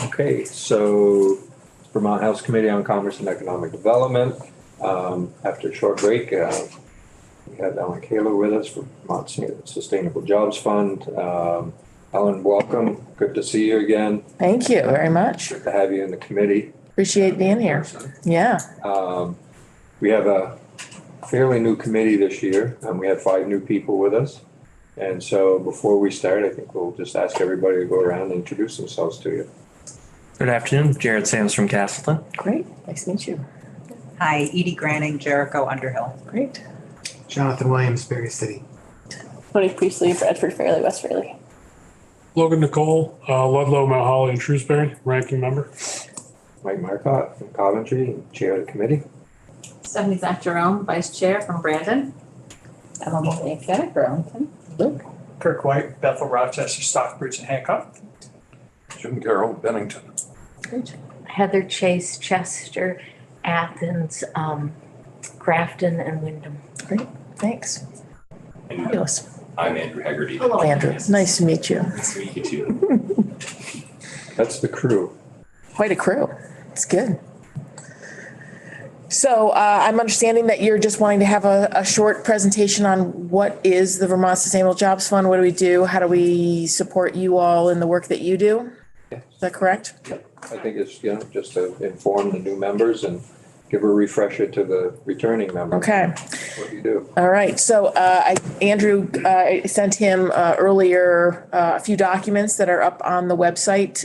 Okay, so Vermont House Committee on Commerce and Economic Development. After a short break, we have Ellen Kaler with us from Vermont Sustainable Jobs Fund. Ellen, welcome. Good to see you again. Thank you very much. Good to have you in the committee. Appreciate being here. Yeah. We have a fairly new committee this year, and we have 5 new people with us. And so before we start, I think we'll just ask everybody to go around and introduce themselves to you. Good afternoon, Jared Sams from Castleton. Great. Nice to meet you. Hi, Edie Granning, Jericho Underhill. Great. Jonathan Williams, Berry City. Tony Priestley, Bradford Fairleigh, West Fairleigh. Logan Nicole, Ludlow, Mount Holly, and Shrewsbury, ranking member. Mike Marcotte from Coventry, and chair of the committee. Stephanie Zach Jerome, vice chair from Brandon. Emma Mulvaney, Burlington. Luke. Kirk White, Bethel, Rochester, Stockbridge, and Hancock. Jim Carroll, Bennington. Great. Heather Chase, Chester, Athens, Grafton, and Wyndham. Great. Thanks. Fabulous. I'm Andrew Haggerty. Hello, Andrew. Nice to meet you. Nice to meet you too. That's the crew. Quite a crew. It's good. So I'm understanding that you're just wanting to have a short presentation on what is the Vermont Sustainable Jobs Fund? What do we do? How do we support you all in the work that you do? Yes. Is that correct? I think it's, just to inform the new members and give a refresher to the returning members. Okay. What do you do? All right. So Andrew, I sent him earlier a few documents that are up on the website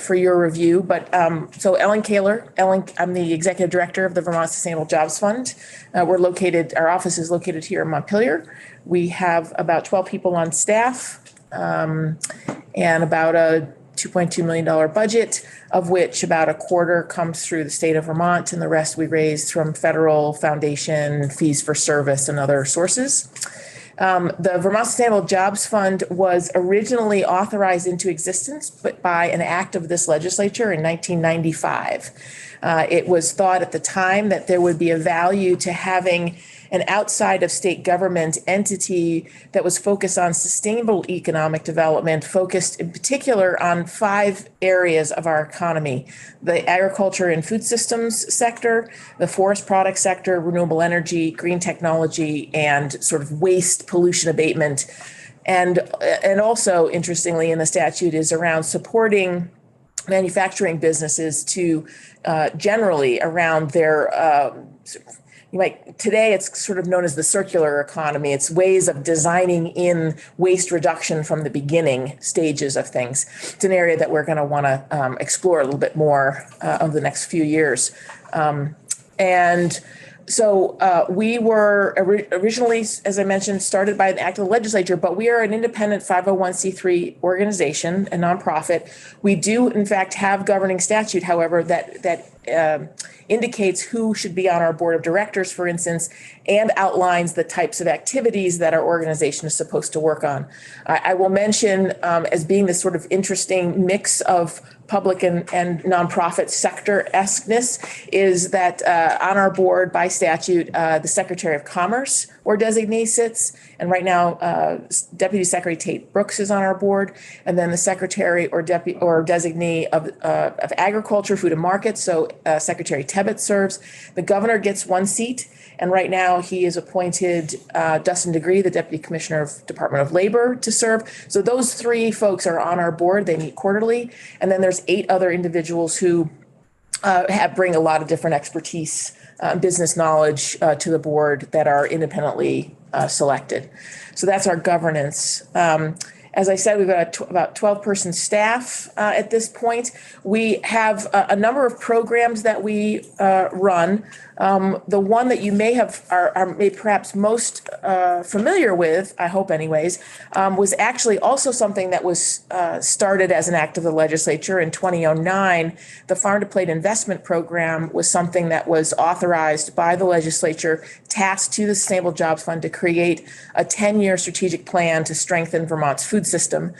for your review. But so Ellen Kaler, I'm the executive director of the Vermont Sustainable Jobs Fund. Our office is located here in Montpelier. We have about 12 people on staff and about a $2.2 million budget, of which about a quarter comes through the state of Vermont, and the rest we raised from federal foundation, fees for service, and other sources. The Vermont Sustainable Jobs Fund was originally authorized into existence by an act of this legislature in 1995. It was thought at the time that there would be a value to having an outside of state government entity that was focused on sustainable economic development, focused in particular on 5 areas of our economy: the agriculture and food systems sector, the forest product sector, renewable energy, green technology, and sort of waste pollution abatement. And also, interestingly, in the statute is around supporting manufacturing businesses to generally around their today it's sort of known as the circular economy. It's ways of designing in waste reduction from the beginning stages of things. It's an area that we're going to want to explore a little bit more over the next few years. And so we were originally, as I mentioned, started by an act of the legislature, but we are an independent 501c3 organization, a nonprofit. We do, in fact, have governing statute, however, that indicates who should be on our board of directors, for instance, and outlines the types of activities that our organization is supposed to work on. I will mention as being this sort of interesting mix of public and nonprofit sector-esqueness is that on our board by statute, the Secretary of Commerce or designee sits. And right now, Deputy Secretary Tate Brooks is on our board. And then the Secretary or designee of Agriculture, Food and Markets, so Secretary Tebbett serves. The governor gets 1 seat. And right now he is appointed Dustin Degree, the Deputy Commissioner of Department of Labor, to serve. So those 3 folks are on our board. They meet quarterly. And then there's 8 other individuals who bring a lot of different expertise, business knowledge to the board that are independently selected. So that's our governance. As I said, we've got about 12-person staff at this point. We have a number of programs that we run. The one that you may have are perhaps most familiar with, I hope anyways, was actually also something that was started as an act of the legislature in 2009. The Farm to Plate Investment Program was something that was authorized by the legislature, tasked to the Sustainable Jobs Fund to create a 10-year strategic plan to strengthen Vermont's food system.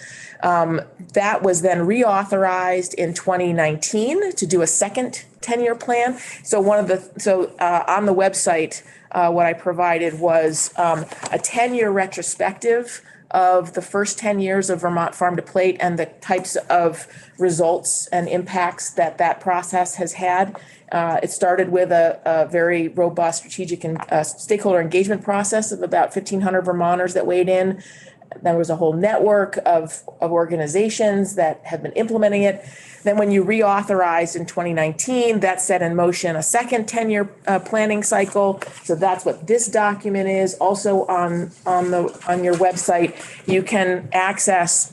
That was then reauthorized in 2019 to do a second 10-year plan. So on the website, what I provided was a 10-year retrospective of the first 10 years of Vermont Farm to Plate and the types of results and impacts that that process has had. It started with a very robust strategic and stakeholder engagement process of about 1,500 Vermonters that weighed in. There was a whole network of organizations that have been implementing it. Then when you reauthorized in 2019, that set in motion a second 10-year planning cycle. So that's what this document is. Also on your website, you can access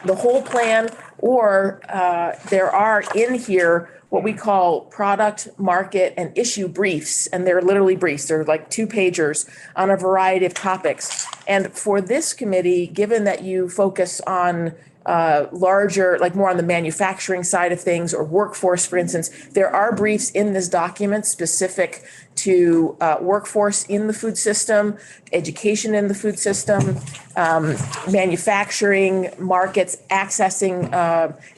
the whole plan, or there are in here what we call product, market, and issue briefs. And they're literally briefs. They're like 2-pagers on a variety of topics. And for this committee, given that you focus on larger, like more on the manufacturing side of things or workforce, for instance, there are briefs in this document specific to workforce in the food system, education in the food system, manufacturing, markets, accessing,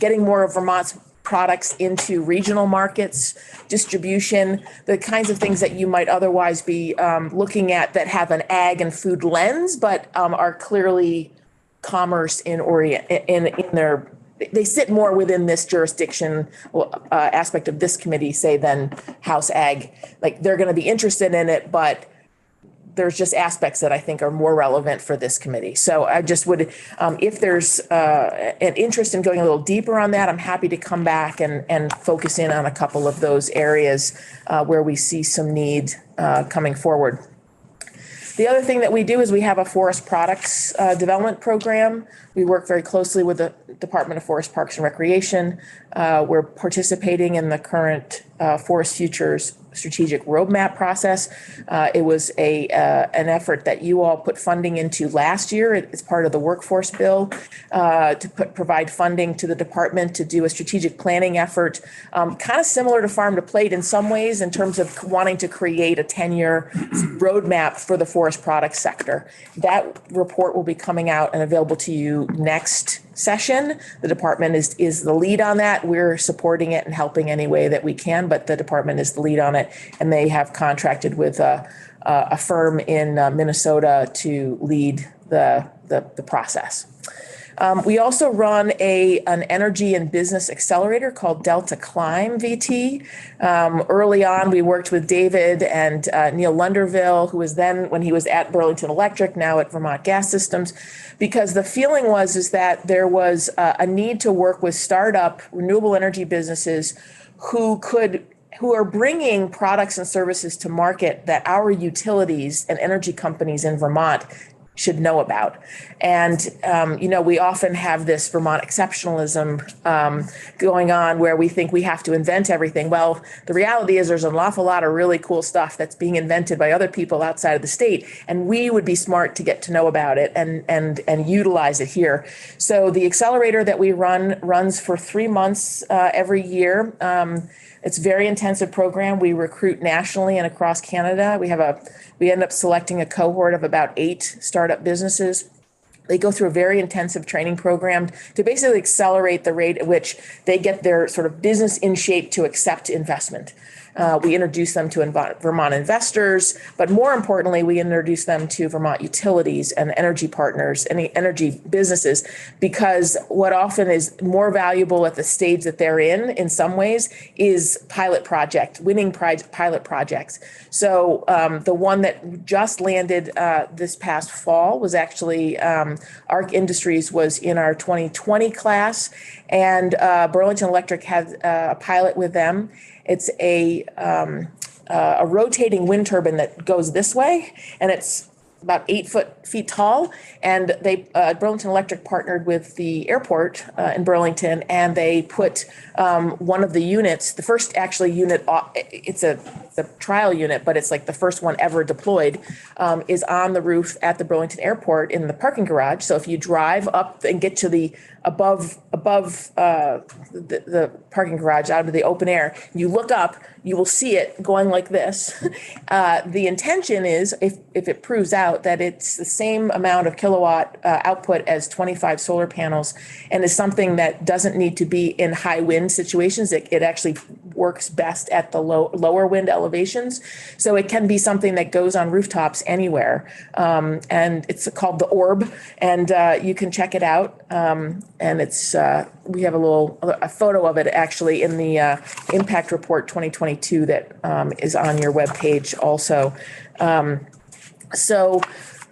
getting more of Vermont's products into regional markets, distribution, the kinds of things that you might otherwise be looking at that have an ag and food lens, but are clearly commerce in their, they sit more within this jurisdiction aspect of this committee, say, than House Ag. Like, they're going to be interested in it, but there's just aspects that I think are more relevant for this committee. So I just would, if there's an interest in going a little deeper on that, I'm happy to come back and focus in on a couple of those areas where we see some need coming forward. The other thing that we do is we have a forest products development program. We work very closely with the Department of Forest Parks and Recreation. We're participating in the current Forest Futures strategic roadmap process. It was an effort that you all put funding into last year. It's part of the workforce bill to provide funding to the department to do a strategic planning effort, kind of similar to Farm to Plate in some ways in terms of wanting to create a 10-year roadmap for the forest products sector. That report will be coming out and available to you next session. The department is the lead on that. We're supporting it and helping any way that we can, but the department is the lead on it, and they have contracted with a firm in Minnesota to lead the process. We also run an energy and business accelerator called Delta Climb VT. Early on, we worked with David and Neil Lunderville, who was then, when he was at Burlington Electric, now at Vermont Gas Systems, because the feeling is that there was a need to work with startup renewable energy businesses who are bringing products and services to market that our utilities and energy companies in Vermont should know about. And, we often have this Vermont exceptionalism going on where we think we have to invent everything. Well, the reality is there's an awful lot of really cool stuff that's being invented by other people outside of the state, and we would be smart to get to know about it and utilize it here. So the accelerator that we runs for 3 months every year. It's a very intensive program. We recruit nationally and across Canada. We end up selecting a cohort of about 8 startup businesses. They go through a very intensive training program to basically accelerate the rate at which they get their sort of business in shape to accept investment. We introduce them to Vermont investors, but more importantly, we introduce them to Vermont utilities and energy partners and energy businesses, because what often is more valuable at the stage that they're in some ways, is winning pilot projects. So the one that just landed this past fall was actually ARC Industries was in our 2020 class, and Burlington Electric had a pilot with them. It's a rotating wind turbine that goes this way, and it's about 8 feet tall. And Burlington Electric partnered with the airport in Burlington, and they put one of the units, the first actually unit, it's a trial unit, but it's like the first one ever deployed, is on the roof at the Burlington Airport in the parking garage. So if you drive up and get to the above above the parking garage out of the open air, you look up, you will see it going like this. The intention is, if it proves out that it's the same amount of kilowatt output as 25 solar panels, and is something that doesn't need to be in high wind situations, it actually works best at the lower wind elevations. So it can be something that goes on rooftops anywhere. And it's called the Orb, and you can check it out. And it's we have a photo of it actually in the Impact Report 2022 that is on your webpage also. So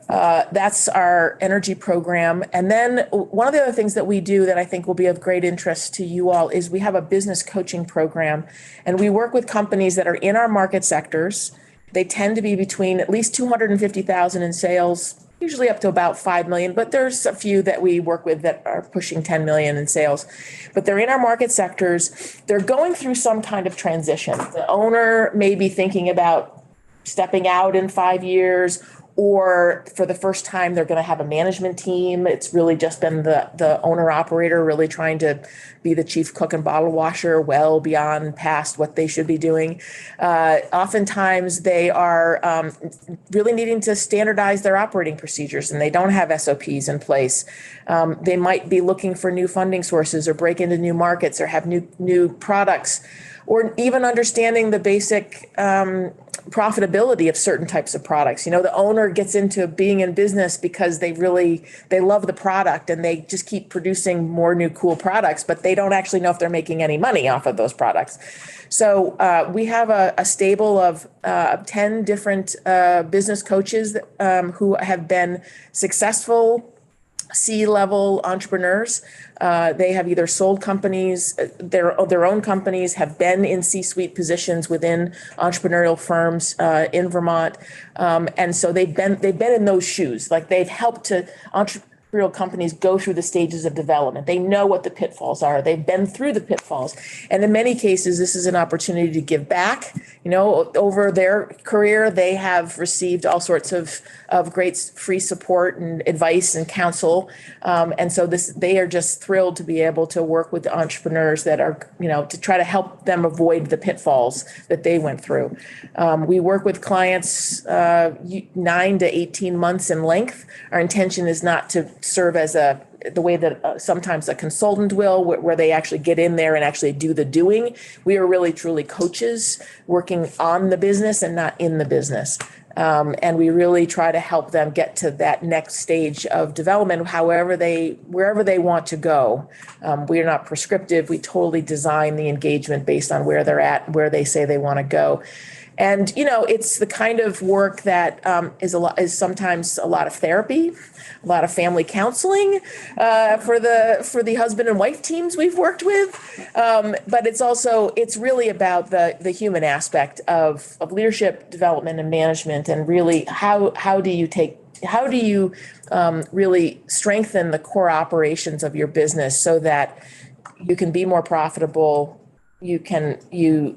that's our energy program. And then one of the other things that we do that I think will be of great interest to you all is we have a business coaching program, and we work with companies that are in our market sectors. They tend to be between at least 250,000 in sales, usually up to about 5 million, but there's a few that we work with that are pushing 10 million in sales. But they're in our market sectors. They're going through some kind of transition. The owner may be thinking about stepping out in 5 years, or for the first time, they're going to have a management team. It's really just been the owner operator really trying to be the chief cook and bottle washer well beyond past what they should be doing. Oftentimes they are really needing to standardize their operating procedures, and they don't have SOPs in place. They might be looking for new funding sources or break into new markets or have new products, or even understanding the basic profitability of certain types of products. You know, the owner gets into being in business because they love the product and they just keep producing more new cool products, but they don't actually know if they're making any money off of those products. So we have a stable of 10 different business coaches who have been successful C-level entrepreneurs. They have either sold companies, their own companies, have been in C-suite positions within entrepreneurial firms in Vermont, and so they've been in those shoes. Like, they've helped to entrepreneurial companies go through the stages of development. They know what the pitfalls are. They've been through the pitfalls, and in many cases, this is an opportunity to give back. You know, over their career, they have received all sorts of great free support and advice and counsel. And so they are just thrilled to be able to work with entrepreneurs that are, you know, to try to help them avoid the pitfalls that they went through. We work with clients 9 to 18 months in length. Our intention is not to serve as the way that sometimes a consultant will, where they actually get in there and actually do the doing. We are really truly coaches working on the business and not in the business. And we really try to help them get to that next stage of development, wherever they want to go. We are not prescriptive. We totally design the engagement based on where they're at, where they say they want to go. And, you know, it's the kind of work that is sometimes a lot of therapy, a lot of family counseling for the husband and wife teams we've worked with. But it's really about the human aspect of leadership development and management, and really how do you really strengthen the core operations of your business so that you can be more profitable, you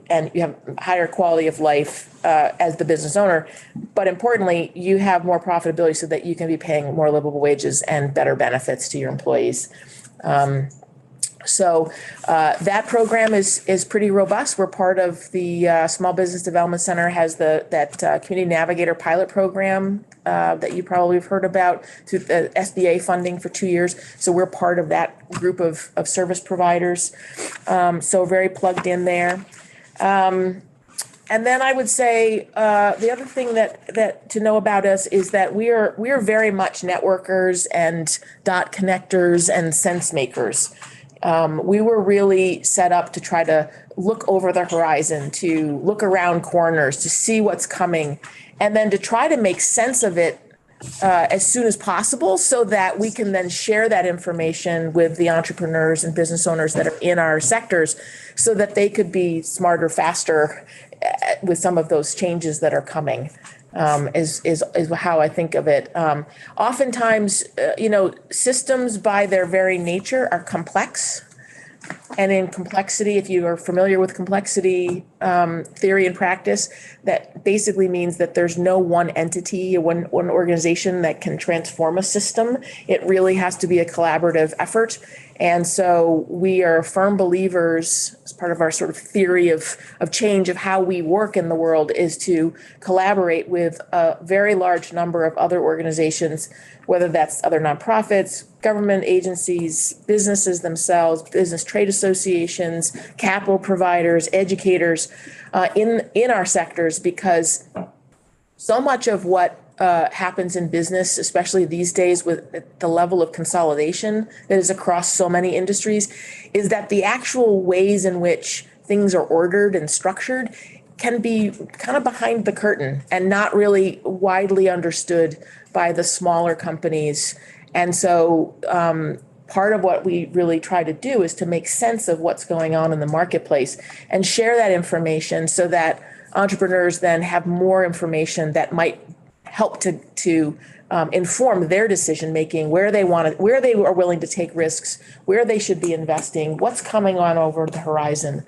have higher quality of life as the business owner, but importantly, you have more profitability so that you can be paying more livable wages and better benefits to your employees. So that program is pretty robust. We're part of the Small Business Development Center has that Community Navigator pilot program that you probably have heard about through the SBA funding for 2 years. So we're part of that group of service providers. So very plugged in there. And then I would say the other thing that to know about us is that we are very much networkers and dot connectors and sense makers. We were really set up to try to look over the horizon, to look around corners, to see what's coming, and then to try to make sense of it as soon as possible so that we can then share that information with the entrepreneurs and business owners that are in our sectors so that they could be smarter, faster with some of those changes that are coming. Is how I think of it. Oftentimes, systems by their very nature are complex. And in complexity, if you are familiar with complexity theory and practice, that basically means that there's no one entity, one organization that can transform a system. It really has to be a collaborative effort. And so we are firm believers, as part of our sort of theory of change of how we work in the world, is to collaborate with a very large number of other organizations, whether that's other nonprofits, government agencies, businesses themselves, business trade associations, capital providers, educators, in our sectors, because so much of what happens in business, especially these days with the level of consolidation that is across so many industries, is that the actual ways in which things are ordered and structured can be kind of behind the curtain and not really widely understood by the smaller companies. And so part of what we really try to do is to make sense of what's going on in the marketplace and share that information so that entrepreneurs then have more information that might help to inform their decision making, where they are willing to take risks, where they should be investing, what's coming on over the horizon.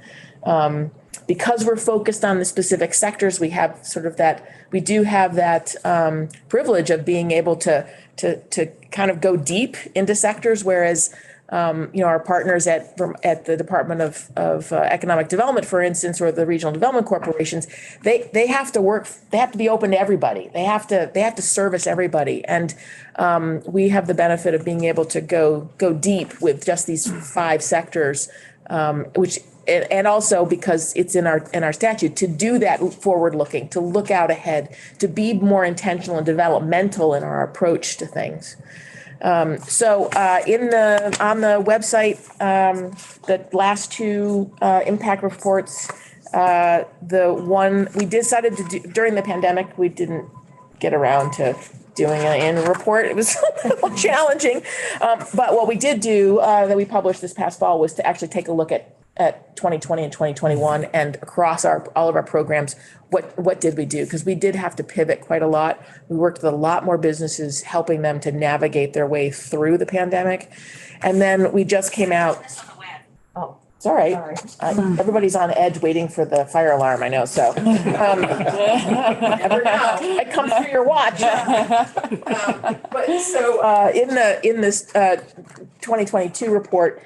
Because we're focused on the specific sectors, we have sort of that. We do have that privilege of being able to kind of go deep into sectors, whereas our partners at the Department of Economic Development, for instance, or the regional development corporations, they have to be open to everybody. They have to service everybody, and we have the benefit of being able to go deep with just these 5 sectors, which. And also because it's in our statute to do that forward looking, to look out ahead, to be more intentional and developmental in our approach to things. On the website, the last 2 impact reports, the one we decided to do during the pandemic, we didn't get around to doing an annual report. It was a little challenging. But what we did do that we published this past fall was to actually take a look at 2020 and 2021 and across all of our programs, what did we do? Because we did have to pivot quite a lot. We worked with a lot more businesses, helping them to navigate their way through the pandemic. And then we just came out. Oh, it's all right. Everybody's on edge waiting for the fire alarm, I know. So never know. It comes through your watch. In this 2022 report,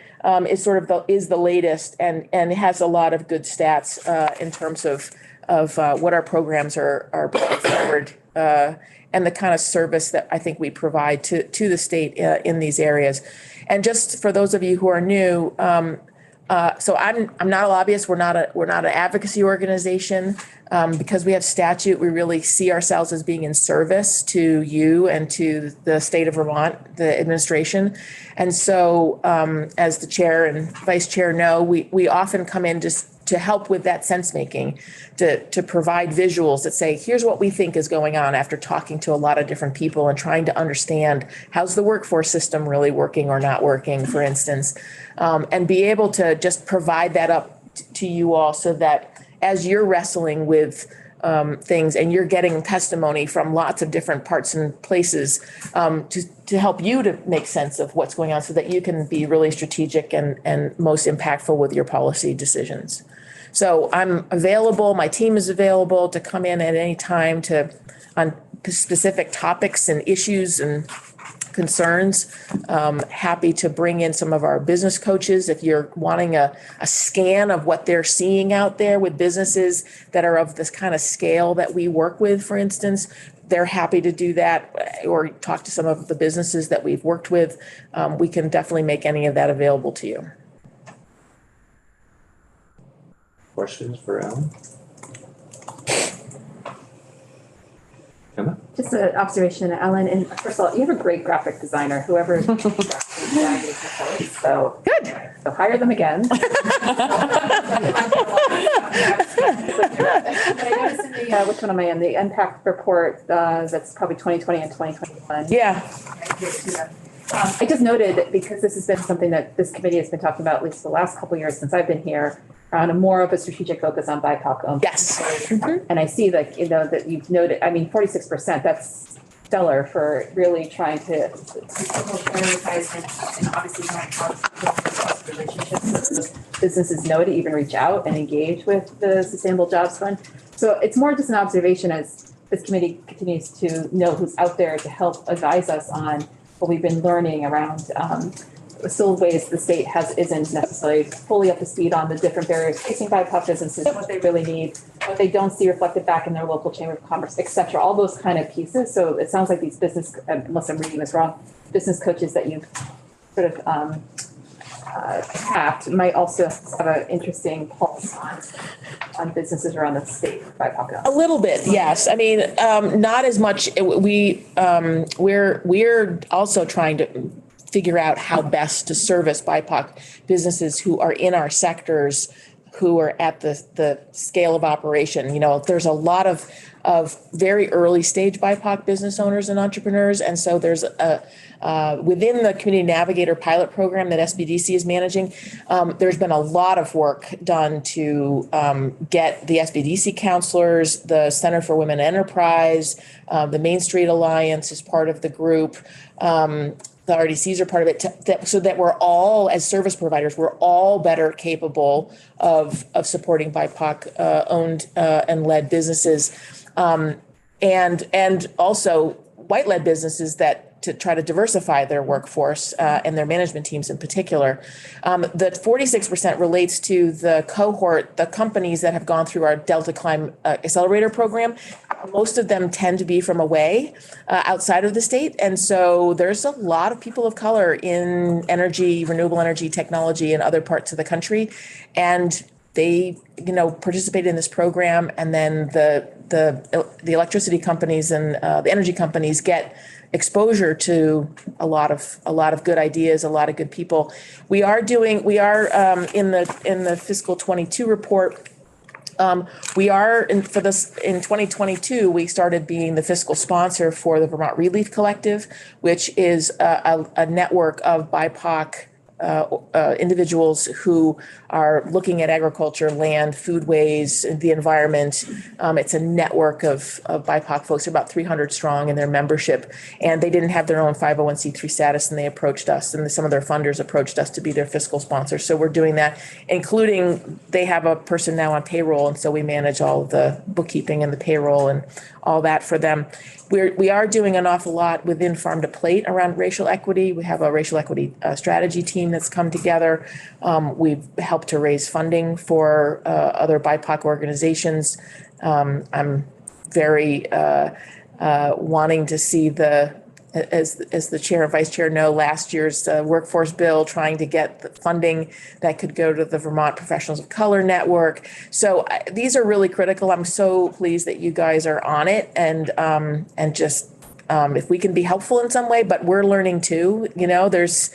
is sort of is the latest and it has a lot of good stats in terms of what our programs are putting forward and the kind of service that I think we provide to the state in these areas. And just for those of you who are new, so I'm not a lobbyist. We're not an advocacy organization. Because we have statute, we really see ourselves as being in service to you and to the state of Vermont, the administration. And so as the chair and vice chair know, we often come in just to help with that sense making, to provide visuals that say, here's what we think is going on after talking to a lot of different people and trying to understand how's the workforce system really working or not working, for instance, and be able to just provide that up to you all so that as you're wrestling with things and you're getting testimony from lots of different parts and places to help you to make sense of what's going on so that you can be really strategic and most impactful with your policy decisions. So I'm available, my team is available to come in at any time on specific topics and issues and concerns. Happy to bring in some of our business coaches if you're wanting a scan of what they're seeing out there with businesses that are of this kind of scale that we work with, for instance. They're happy to do that or talk to some of the businesses that we've worked with. We can definitely make any of that available to you. Questions for Ellen? Emma? Just an observation, Ellen, and first of all, you have a great graphic designer, whoever. So good. So hire them again. But I noticed in the, which one am I in? The impact report, that's probably 2020 and 2021. Yeah. I just noted that because this has been something that this committee has been talking about at least the last couple of years since I've been here, on a more of a strategic focus on BIPOC owned. Yes. And I see that, that you've noted, 46%, that's stellar for really trying to prioritize and obviously not how relationships. Businesses know to even reach out and engage with the Sustainable Jobs Fund. So it's more just an observation as this committee continues to know who's out there to help advise us on what we've been learning around still ways the state isn't necessarily fully up to speed on the different barriers facing BIPOC businesses, what they really need, what they don't see reflected back in their local chamber of commerce, et cetera, all those kind of pieces. So it sounds like these business, unless I'm reading this wrong, business coaches that you've sort of tapped might also have an interesting pulse on businesses around the state by BIPOC. A little bit, yes. I mean, not as much. We're also trying to figure out how best to service BIPOC businesses who are in our sectors, who are at the scale of operation. You know, there's a lot of very early stage BIPOC business owners and entrepreneurs. And so there's within the Community Navigator pilot program that SBDC is managing, there's been a lot of work done to get the SBDC counselors, the Center for Women Enterprise, the Main Street Alliance is part of the group. The RDCs are part of it, so that we're all, as service providers, we're all better capable of supporting BIPOC owned and led businesses, and also white-led businesses that to try to diversify their workforce and their management teams in particular. The 46% relates to the cohort, the companies that have gone through our Delta Climb Accelerator program. Most of them tend to be from away outside of the state. And so there's a lot of people of color in energy, renewable energy technology in other parts of the country. And they, participated in this program. And then the electricity companies and the energy companies get exposure to a lot of good ideas, a lot of good people. We are in the fiscal 22 report. We are in 2022, we started being the fiscal sponsor for the Vermont Relief Collective, which is a network of BIPOC individuals who are looking at agriculture, land, foodways, the environment. It's a network of BIPOC folks. They're about 300 strong in their membership, and they didn't have their own 501c3 status, and they approached us, and some of their funders approached us to be their fiscal sponsor. So we're doing that, including they have a person now on payroll, and so we manage all of the bookkeeping and the payroll and all that for them. We are doing an awful lot within Farm to Plate around racial equity. We have a racial equity strategy team that's come together. We've helped to raise funding for other BIPOC organizations. I'm very wanting to see as the chair and vice chair know, last year's workforce bill, trying to get the funding that could go to the Vermont Professionals of Color Network. So these are really critical. I'm so pleased that you guys are on it, and just if we can be helpful in some way, but we're learning too. There's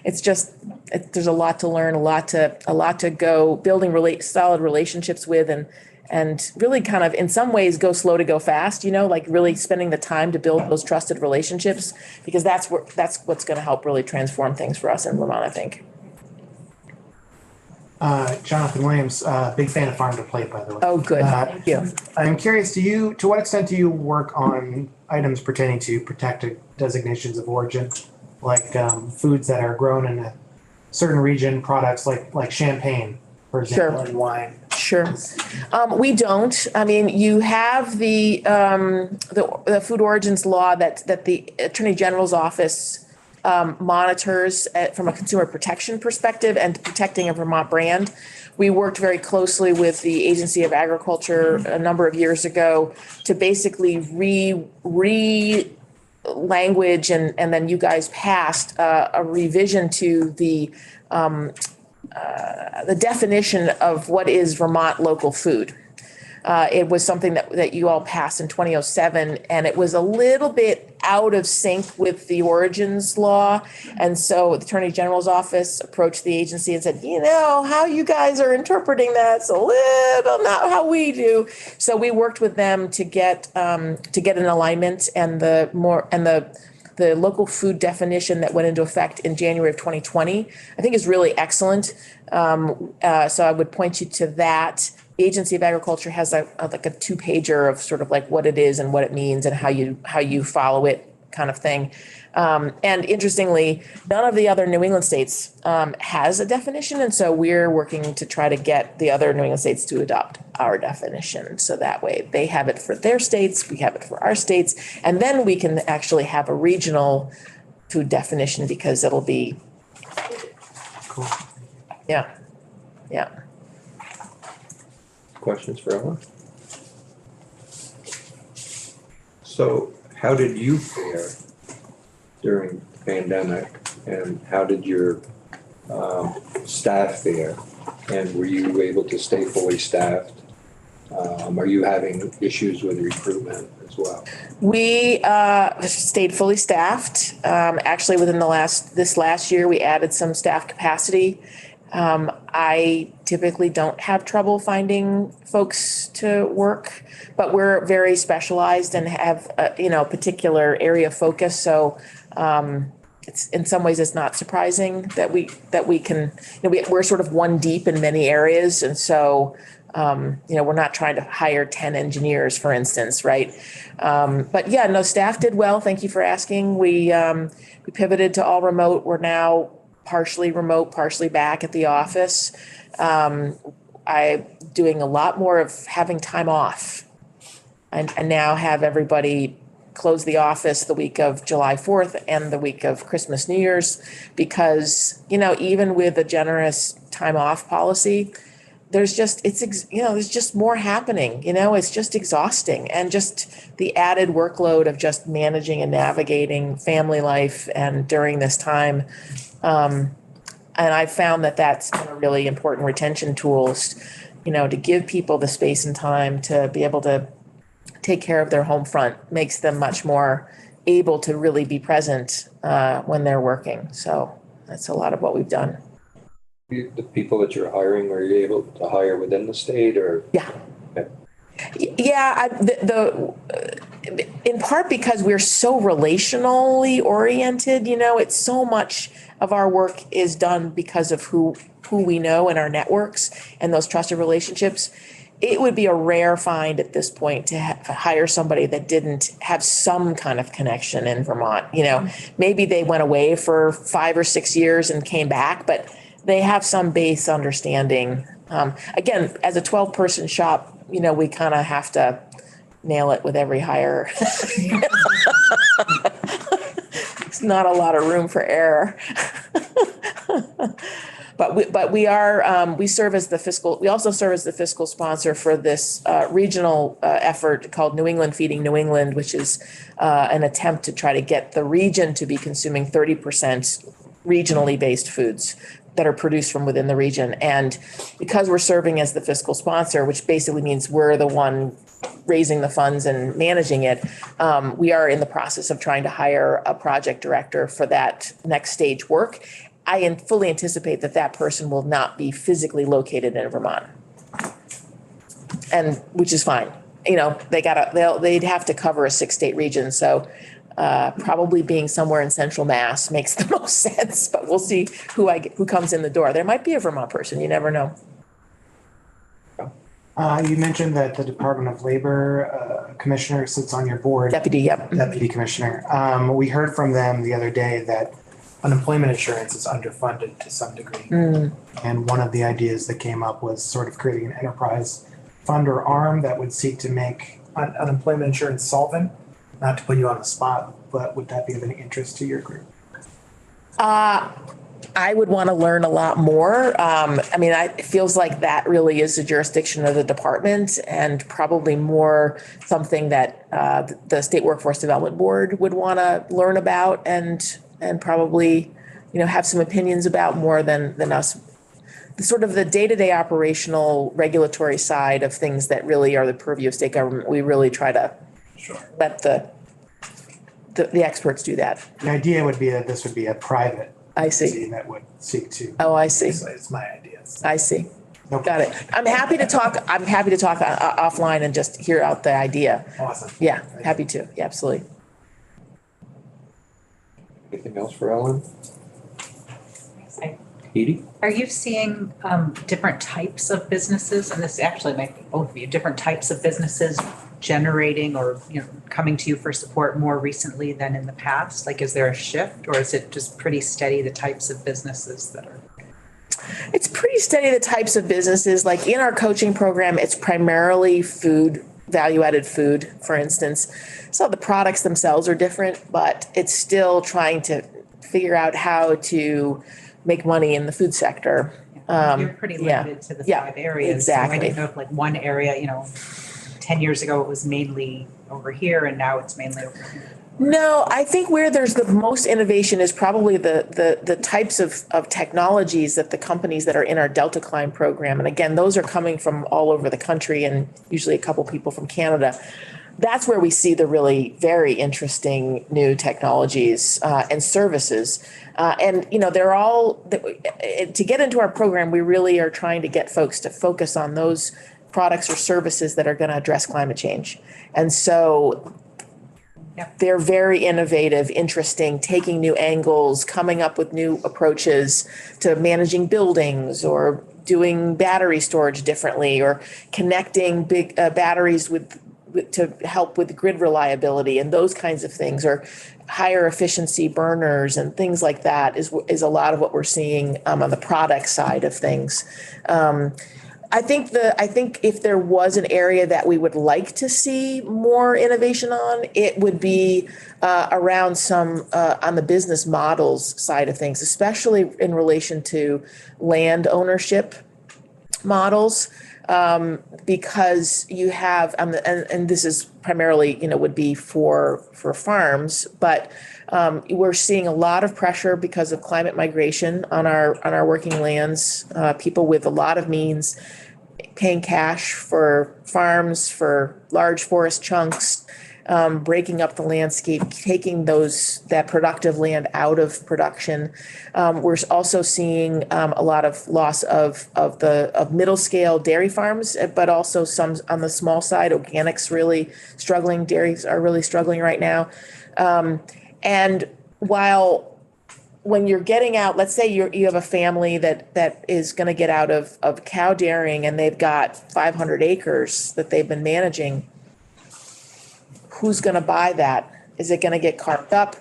a lot to learn, a lot to go building solid relationships with, and really kind of in some ways go slow to go fast, like really spending the time to build those trusted relationships, because that's what's going to help really transform things for us in Vermont, I think. Jonathan Williams, big fan of Farm to Plate, by the way. Oh, good. Thank you. I'm curious, to what extent do you work on items pertaining to protected designations of origin, like foods that are grown in a certain region, products like champagne, for example, and wine? Sure. We don't. I mean, you have the food origins law that the Attorney General's office monitors from a consumer protection perspective and protecting a Vermont brand. We worked very closely with the Agency of Agriculture a number of years ago to basically language, and then you guys passed a revision to the definition of what is Vermont local food. It was something that you all passed in 2007, and it was a little bit out of sync with the origins law. And so the Attorney General's office approached the agency and said, how you guys are interpreting that's a little not how we do. So we worked with them to get an alignment, and the local food definition that went into effect in January of 2020, I think is really excellent. So I would point you to that. The Agency of Agriculture has a 2-pager of sort of like what it is and what it means and how you follow it, kind of thing. And interestingly, none of the other New England states has a definition. And so we're working to try to get the other New England states to adopt our definition. So that way they have it for their states, we have it for our states, and then we can actually have a regional food definition, because it'll be Cool. Yeah. Questions for Ellen? So how did you fare during the pandemic, and how did your staff fare? And were you able to stay fully staffed? Are you having issues with recruitment as well? We stayed fully staffed. Actually, within this last year, we added some staff capacity. I typically don't have trouble finding folks to work, but we're very specialized and have a particular area of focus. So it's in some ways it's not surprising that we can. We're sort of one deep in many areas, and so. We're not trying to hire 10 engineers, for instance, right? But yeah, no, staff did well. Thank you for asking. We pivoted to all remote. We're now partially remote, partially back at the office. I'm doing a lot more of having time off. I now have everybody close the office the week of July 4th and the week of Christmas, New Year's, because, even with a generous time off policy, there's just more happening, it's just exhausting. And just the added workload of just managing and navigating family life and during this time. And I found that that's been a really important retention tools, to give people the space and time to be able to take care of their home front, makes them much more able to really be present when they're working. So that's a lot of what we've done. The people that you're hiring, are you able to hire within the state or? Yeah. Yeah, in part because we're so relationally oriented, it's so much of our work is done because of who we know in our networks and those trusted relationships. It would be a rare find at this point to hire somebody that didn't have some kind of connection in Vermont. Maybe they went away for 5 or 6 years and came back, but they have some base understanding. Again, as a 12-person shop, we kind of have to nail it with every hire. It's not a lot of room for error. But we also serve as the fiscal sponsor for this regional effort called New England Feeding New England, which is an attempt to try to get the region to be consuming 30% regionally based foods that are produced from within the region. And because we're serving as the fiscal sponsor, which basically means we're the one raising the funds and managing it, we are in the process of trying to hire a project director for that next stage work. I fully anticipate that person will not be physically located in Vermont, and which is fine. They'd have to cover a 6-state region. So probably being somewhere in central Mass makes the most sense, but we'll see who comes in the door. There might be a Vermont person, you never know. You mentioned that the Department of Labor commissioner sits on your board. Deputy commissioner. We heard from them the other day that unemployment insurance is underfunded to some degree. And one of the ideas that came up was sort of creating an enterprise fund or arm that would seek to make unemployment insurance solvent. Not to put you on the spot, but would that be of any interest to your group? I would want to learn a lot more. It feels like that really is the jurisdiction of the department, and probably more something that the State Workforce Development Board would want to learn about and probably, have some opinions about more than us. Sort of the day-to-day operational regulatory side of things that really are the purview of state government, we really try to let the experts do that. The idea would be that this would be a private entity that would seek to. Oh, I see. It's my idea. I see. No Got it. I'm happy to talk offline and just hear out the idea. Awesome. Yeah, happy to. Yeah, absolutely. Anything else for Ellen? Edie? Are you seeing different types of businesses, and this actually might be both of you, different types of businesses generating or coming to you for support more recently than in the past? Like, is there a shift, or is it just pretty steady, the types of businesses that are? It's pretty steady, the types of businesses. Like in our coaching program, it's primarily food, value-added food, for instance. So the products themselves are different, but it's still trying to figure out how to make money in the food sector. You're pretty yeah. limited to the Yeah, 5 areas. exactly. So I didn't know if like one area, 10 years ago it was mainly over here and now it's mainly over here. No, I think where there's the most innovation is probably the types of technologies that the companies that are in our Delta Climb program. And again, those are coming from all over the country and usually a couple people from Canada. That's where we see the really very interesting new technologies and services. And, they're all, to get into our program, we really are trying to get folks to focus on those products or services that are going to address climate change. And so they're very innovative, interesting, taking new angles, coming up with new approaches to managing buildings or doing battery storage differently or connecting big batteries to help with grid reliability and those kinds of things, or higher efficiency burners and things like that is a lot of what we're seeing on the product side of things. I think if there was an area that we would like to see more innovation on, it would be around some on the business models side of things, especially in relation to land ownership models, because you have and this is primarily would be for farms, but we're seeing a lot of pressure because of climate migration on our working lands. People with a lot of means paying cash for farms, for large forest chunks, breaking up the landscape, taking that productive land out of production. We're also seeing a lot of loss of middle scale dairy farms, but also some on the small side. Organics really struggling. Dairies are really struggling right now. And when you're getting out, let's say you have a family that is going to get out of cow dairying and they've got 500 acres that they've been managing. Who's going to buy that? Is it going to get carved up?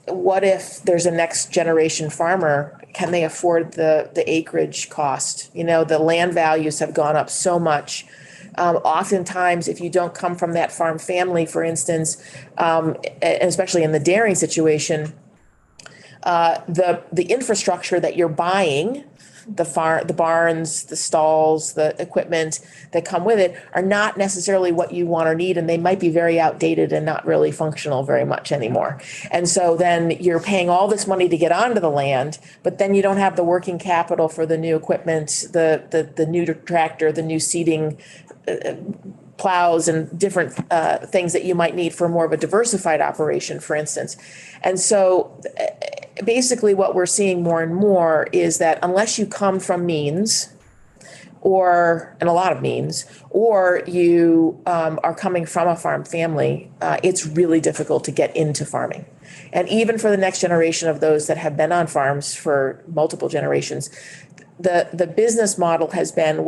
What if there's a next generation farmer? Can they afford the acreage cost? The land values have gone up so much. Oftentimes, if you don't come from that farm family, for instance, especially in the dairying situation, the infrastructure that you're buying, the barns, the stalls, the equipment that come with it are not necessarily what you want or need, and they might be very outdated and not really functional very much anymore. And so then you're paying all this money to get onto the land, but then you don't have the working capital for the new equipment, the new tractor, the new seeding plows and different things that you might need for more of a diversified operation, for instance. And so basically what we're seeing more and more is that unless you come from means and a lot of means, or you are coming from a farm family, it's really difficult to get into farming. And even for the next generation of those that have been on farms for multiple generations, the business model has been,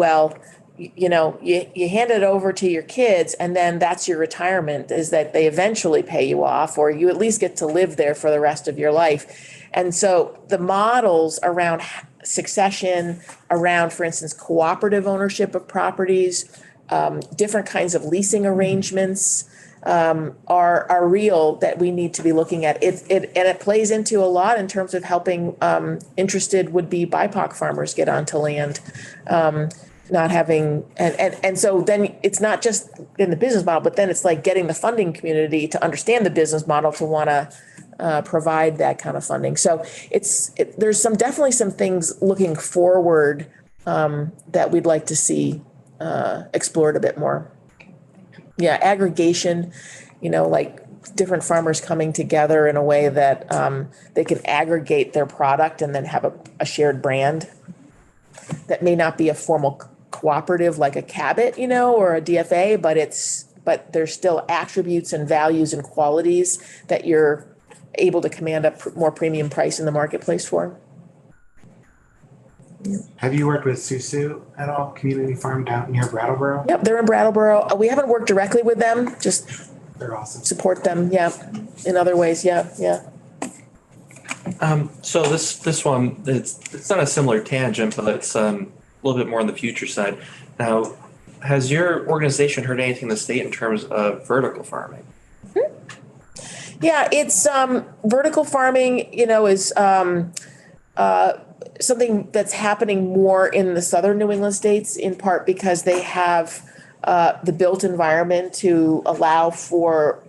you hand it over to your kids and then that's your retirement, is that they eventually pay you off or you at least get to live there for the rest of your life. And so the models around succession, around, for instance, cooperative ownership of properties, different kinds of leasing arrangements are real that we need to be looking at. It plays into a lot in terms of helping interested would-be BIPOC farmers get onto land. Not having, and so then it's not just in the business model, but then it's like getting the funding community to understand the business model to want to provide that kind of funding. So there's definitely some things looking forward that we'd like to see explored a bit more. Yeah, aggregation, like different farmers coming together in a way that they can aggregate their product and then have a shared brand that may not be a formal cooperative like a Cabot, or a DFA, but there's still attributes and values and qualities that you're able to command a more premium price in the marketplace for. Have you worked with Susu at all? Community farm down near Brattleboro? Yep, they're in Brattleboro. We haven't worked directly with them, just They're awesome. support them, in other ways, yeah. So this one, it's not a similar tangent, but it's a little bit more on the future side. Now, has your organization heard anything in the state in terms of vertical farming? Yeah, it's vertical farming, is something that's happening more in the southern New England states, in part because they have the built environment to allow for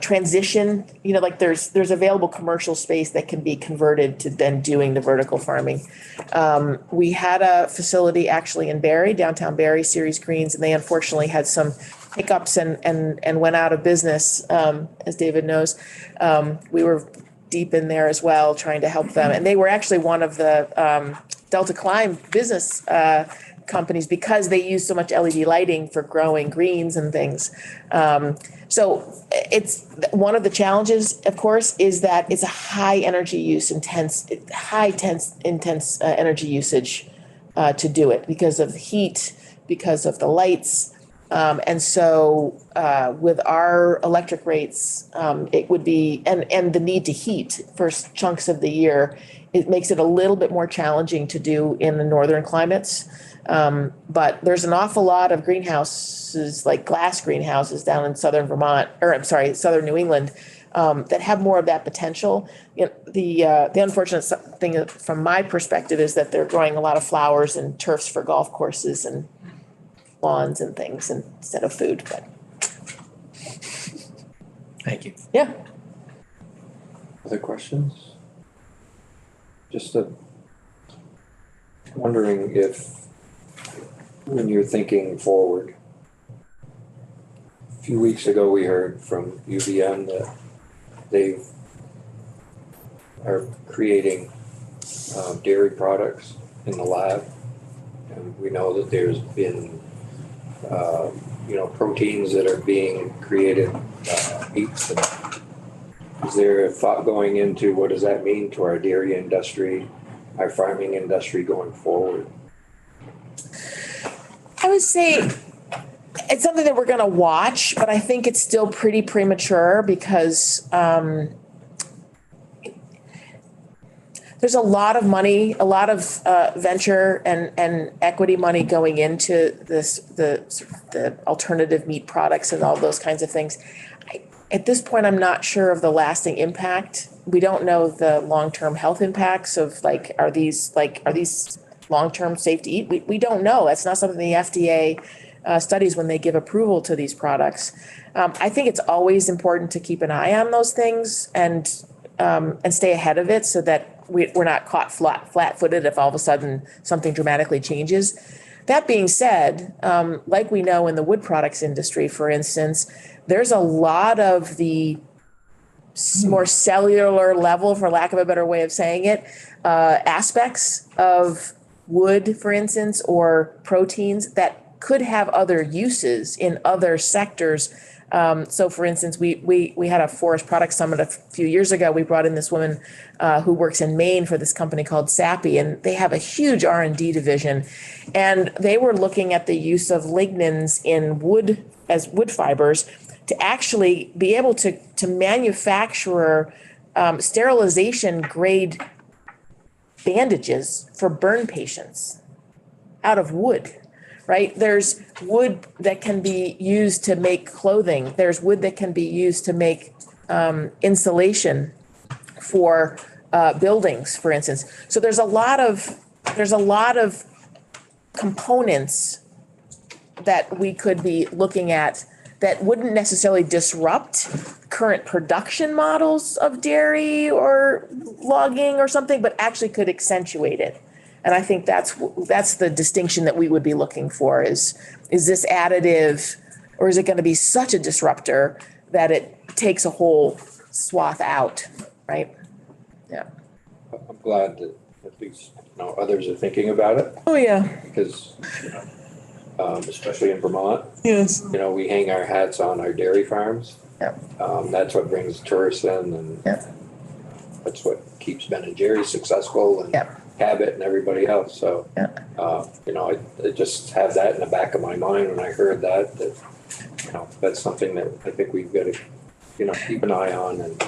transition. You know, like there's available commercial space that can be converted to then doing the vertical farming. We had a facility actually in Barry, downtown Barry, Ceres Greens, and they unfortunately had some hiccups and went out of business, as David knows. We were deep in there as well, trying to help them. And they were actually one of the Delta Climb business companies because they use so much LED lighting for growing greens and things. So it's one of the challenges, of course, is that it's a high energy use, intense energy usage to do it because of the heat, because of the lights. And so with our electric rates, it would be, and the need to heat for chunks of the year, it makes it a little bit more challenging to do in the northern climates. But there's an awful lot of greenhouses, like glass greenhouses down in southern Vermont, or I'm sorry, southern New England, that have more of that potential. You know, the unfortunate thing from my perspective is that they're growing a lot of flowers and turfs for golf courses and lawns and things instead of food, but. Thank you. Yeah. Other questions? Just wondering if, when you're thinking forward, a few weeks ago, we heard from UVM that they are creating dairy products in the lab. And we know that there's been, proteins that are being created, meats. Is there a thought going into what does that mean to our dairy industry, our farming industry going forward? I would say it's something that we're going to watch, but I think it's still pretty premature because there's a lot of money, a lot of venture and equity money going into the alternative meat products and all those kinds of things. At this point, I'm not sure of the lasting impact. We don't know the long-term health impacts of are these long-term safe to eat? We don't know. That's not something the FDA studies when they give approval to these products. I think it's always important to keep an eye on those things and stay ahead of it so that we're not caught flat-footed if all of a sudden something dramatically changes. That being said, like we know in the wood products industry, for instance, there's a lot of the more cellular level, for lack of a better way of saying it, aspects of wood, for instance, or proteins that could have other uses in other sectors. So for instance, we had a forest product summit a few years ago. We brought in this woman who works in Maine for this company called Sappi, and they have a huge R&D division. And they were looking at the use of lignins in wood as wood fibers to actually be able to manufacture sterilization grade bandages for burn patients out of wood. Right? There's wood that can be used to make clothing. There's wood that can be used to make insulation for buildings, for instance. So there's a lot of components that we could be looking at that wouldn't necessarily disrupt current production models of dairy or logging or something, but actually could accentuate it. And I think that's the distinction that we would be looking for is this additive or is it going to be such a disruptor that it takes a whole swath out, right? Yeah. I'm glad that at least others are thinking about it. Oh, yeah. Because, especially in Vermont, yes, we hang our hats on our dairy farms. Yeah. That's what brings tourists in and that's what keeps Ben and Jerry successful and Cabot and everybody else. So, I just have that in the back of my mind when I heard that that's something that I think we've got to, keep an eye on and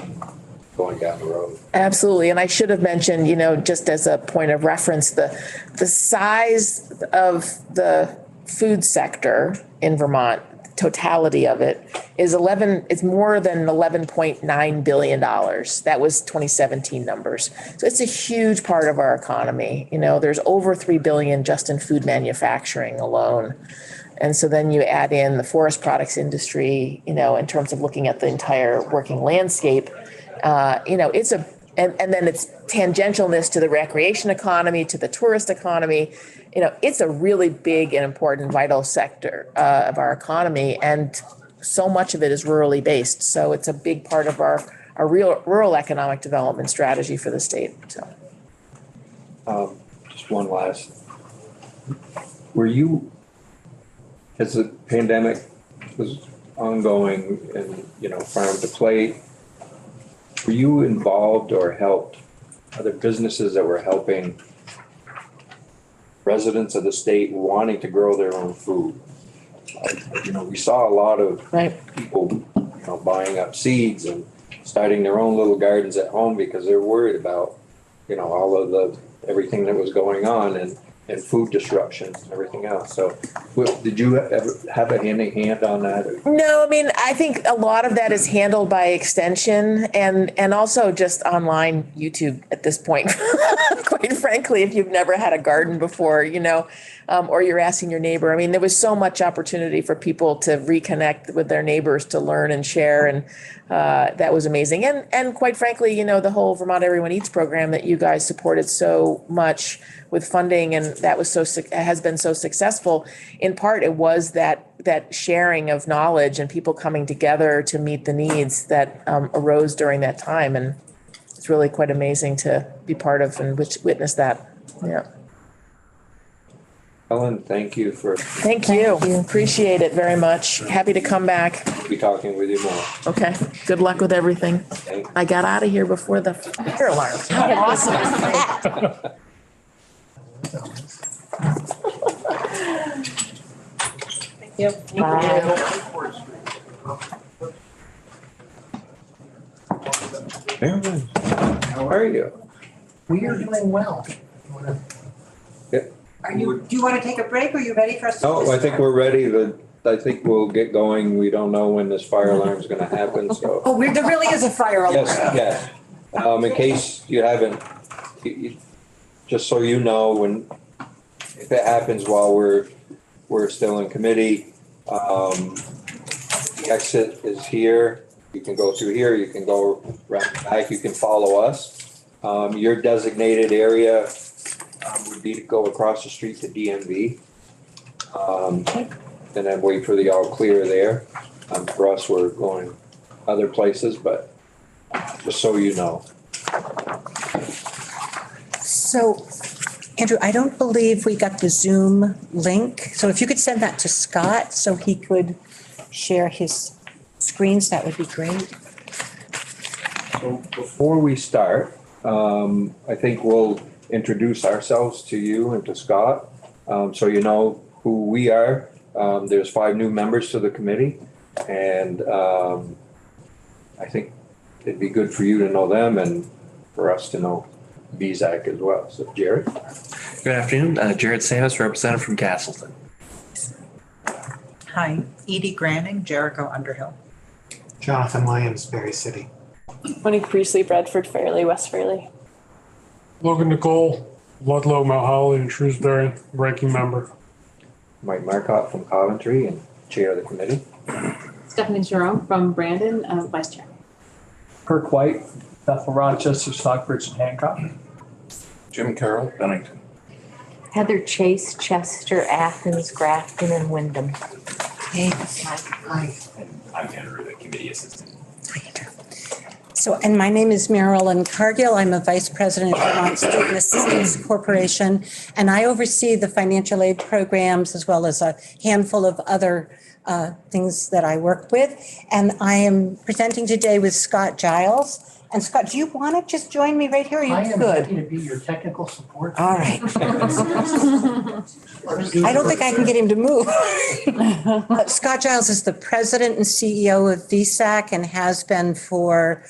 going down the road. Absolutely. And I should have mentioned, just as a point of reference, the size of the food sector in Vermont, totality of it is it's more than $11.9 billion. That was 2017 numbers. So it's a huge part of our economy. You know, there's over 3 billion just in food manufacturing alone. And so then you add in the forest products industry, you know, in terms of looking at the entire working landscape, you know, and then it's tangentialness to the recreation economy, to the tourist economy. You know, it's a really big and important vital sector of our economy. And so much of it is rurally based. So it's a big part of our rural economic development strategy for the state. So. Just one last. As the pandemic was ongoing and, you know, farm to plate, were you involved or helped other businesses that were helping residents of the state wanting to grow their own food? You know, we saw a lot of people, you know, buying up seeds and starting their own little gardens at home because they're worried about, you know, all of everything that was going on and food disruptions and everything else. So did you ever have a hand on that? No, I mean, I think a lot of that is handled by extension and also just online YouTube at this point. Quite frankly, if you've never had a garden before, you know, or you're asking your neighbor. I mean, there was so much opportunity for people to reconnect with their neighbors, to learn and share. And that was amazing. And quite frankly, you know, the whole Vermont Everyone Eats program that you guys supported so much with funding, and that was has been so successful. In part, it was that sharing of knowledge and people coming together to meet the needs that arose during that time. And it's really quite amazing to be part of and witness that. Yeah. Ellen, thank you for. Thank you. Appreciate it very much. Happy to come back. Be talking with you more. Okay. Good luck with everything. Thanks. I got out of here before the fire alarm. How awesome is that? Thank you. Marilyn, how are you? We are doing well. Do you want to take a break or are you ready for us to? No, I think we're ready. I think we'll get going. We don't know when this fire alarm is going to happen, so. Oh, there really is a fire alarm. Yes. In case you haven't, just so you know, if it happens while we're still in committee, the exit is here. You can go through here. You can go right back. You can follow us. Your designated area would be to go across the street to DMV. And then wait for the all clear there. For us, we're going other places, but just so you know. So, Andrew, I don't believe we got the Zoom link. So if you could send that to Scott so he could share his screens, that would be great. So before we start, I think we'll introduce ourselves to you and to Scott, so you know who we are. There's 5 new members to the committee, and I think it'd be good for you to know them and for us to know VSAC as well. So Jared. Good afternoon. Jared Samus, representative from Castleton. Hi, Edie Granning, Jericho Underhill. Jonathan Williams, Berry City. Monique Priestley, Bradford Fairleigh, West Fairleigh. Logan Nicole, Ludlow, Mount Holly, and Shrewsbury, ranking member. Mike Marcotte from Coventry and chair of the committee. Stephanie Jerome from Brandon, vice chair. Kirk White, Bethel, Rochester, Stockbridge, and Hancock. Jim Carroll, Bennington. Heather Chase, Chester, Athens, Grafton, and Wyndham. Hi. And I'm Andrew, the committee assistant. So, and my name is Marilyn Cargill. I'm a vice president at Vermont Student Assistance Corporation, and I oversee the financial aid programs as well as a handful of other things that I work with. And I am presenting today with Scott Giles. And Scott, do you want to just join me right here? Are you I am good? happy to be your technical support. All right. I don't think I can get him to move. Scott Giles is the president and CEO of VSAC and has been for,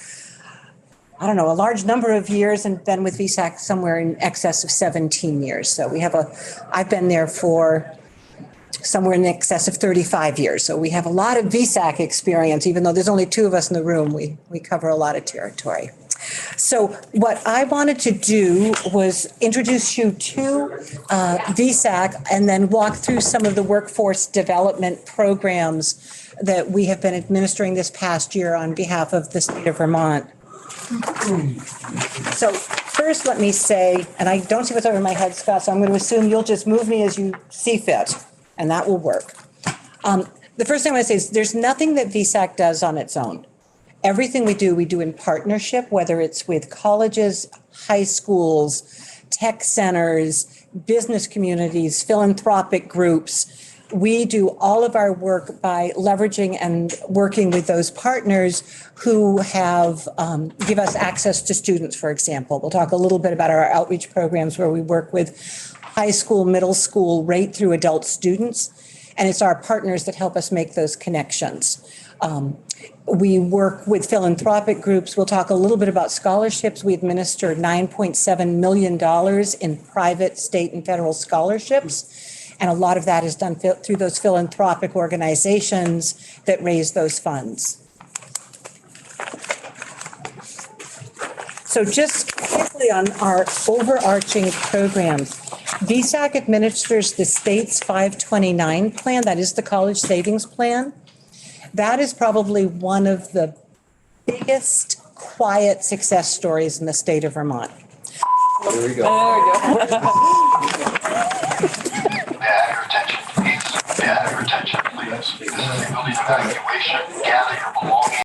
I don't know, a large number of years, and been with VSAC somewhere in excess of 17 years. So I've been there for somewhere in excess of 35 years. So we have a lot of VSAC experience, even though there's only two of us in the room, we cover a lot of territory. So what I wanted to do was introduce you to VSAC and then walk through some of the workforce development programs that we have been administering this past year on behalf of the state of Vermont. So first, let me say, and I don't see what's over my head, Scott, so I'm going to assume you'll just move me as you see fit, and that will work. The first thing I want to say is there's nothing that VSAC does on its own. Everything we do in partnership, whether it's with colleges, high schools, tech centers, business communities, philanthropic groups. We do all of our work by leveraging and working with those partners who have give us access to students, for example. We'll talk a little bit about our outreach programs where we work with high school, middle school, right through adult students. And it's our partners that help us make those connections. We work with philanthropic groups. We'll talk a little bit about scholarships. We administer $9.7 million in private, state, and federal scholarships. And a lot of that is done through those philanthropic organizations that raise those funds. So just quickly on our overarching programs, VSAC administers the state's 529 plan. That is the college savings plan. That is probably one of the biggest quiet success stories in the state of Vermont. There we go. May I have your attention, please? This is a building evacuation. Gather your belongings.